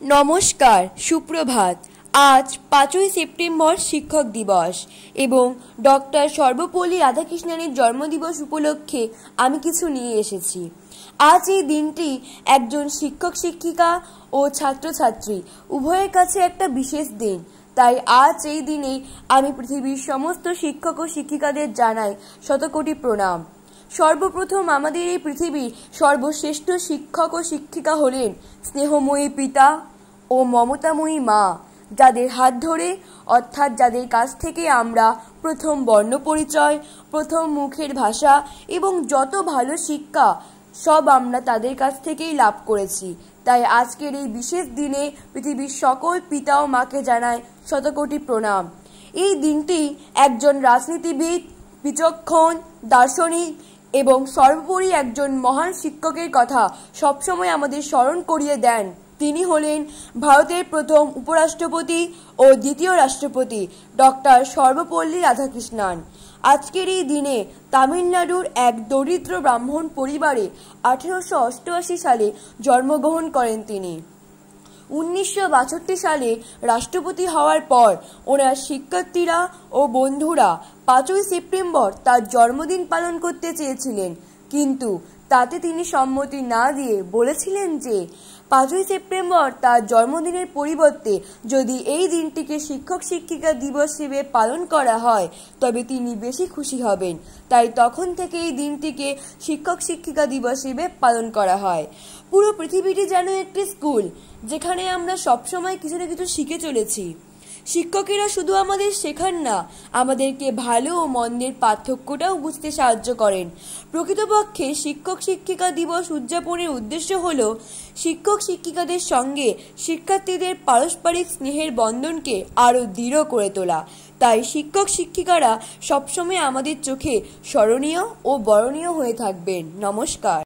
নমস্কার, সুপ্রভাত। আজ ৫ই সেপ্টেম্বর শিক্ষক দিবস এবং ডক্টর সর্বপল্লী রাধাকৃষ্ণনের জন্মদিবস উপলক্ষে আমি কিছু নিয়ে এসেছি। আজ এই দিনটি একজন শিক্ষক শিক্ষিকা ও ছাত্রছাত্রী উভয়ের কাছে একটা বিশেষ দিন। তাই আজ এই দিনে আমি পৃথিবীর সমস্ত শিক্ষক ও শিক্ষিকাদের জানাই শতকোটি প্রণাম। সর্বপ্রথম আমাদের এই পৃথিবীর সর্বশ্রেষ্ঠ শিক্ষক ও শিক্ষিকা হলেন স্নেহময়ী পিতা ও মমতাময়ী মা, যাদের হাত ধরে অর্থাৎ যাদের কাছ থেকে আমরা প্রথম বর্ণ পরিচয়, প্রথম মুখের ভাষা এবং যত ভালো শিক্ষা সব আমরা তাদের কাছ থেকেই লাভ করেছি। তাই আজকের এই বিশেষ দিনে পৃথিবীর সকল পিতা ও মাকে জানায় শতকোটি প্রণাম। এই দিনটি একজন রাজনীতিবিদ, বিচক্ষণ, দার্শনিক এবং সর্বোপরি একজন মহান শিক্ষকের কথা সবসময় আমাদের স্মরণ করিয়ে দেন। তিনি হলেন ভারতের প্রথম উপরাষ্ট্রপতি ও দ্বিতীয় রাষ্ট্রপতি ডক্টর সর্বপল্লী রাধাকৃষ্ণন। আজকের এই দিনে তামিলনাড়ুর এক দরিদ্র ব্রাহ্মণ পরিবারে 1888 সালে জন্মগ্রহণ করেন তিনি। 1962 সালে রাষ্ট্রপতি হওয়ার পর ওনার শিক্ষার্থীরা ও বন্ধুরা 5ই সেপ্টেম্বর তার জন্মদিন পালন করতে চেয়েছিলেন, কিন্তু তাতে তিনি সম্মতি না দিয়ে বলেছিলেন যে 5ই সেপ্টেম্বর তার জন্মদিনের পরিবর্তে যদি এই দিনটিকে শিক্ষক শিক্ষিকা দিবস হিসেবে পালন করা হয় তবে তিনি বেশি খুশি হবেন। তাই তখন থেকে এই দিনটিকে শিক্ষক শিক্ষিকা দিবস হিসেবে পালন করা হয়। পুরো পৃথিবীটি যেন একটি স্কুল, যেখানে আমরা সবসময় কিছু না কিছু শিখে চলেছি। শিক্ষকেরা শুধু আমাদের শেখান না, আমাদেরকে ভালো ও মন্দের পার্থক্যটাও বুঝতে সাহায্য করেন। প্রকৃতপক্ষে শিক্ষক শিক্ষিকা দিবস উদযাপনের উদ্দেশ্য হল শিক্ষক শিক্ষিকাদের সঙ্গে শিক্ষার্থীদের পারস্পরিক স্নেহের বন্ধনকে আরও দৃঢ় করে তোলা। তাই শিক্ষক শিক্ষিকারা সবসময় আমাদের চোখে স্মরণীয় ও বরণীয় হয়ে থাকবেন। নমস্কার।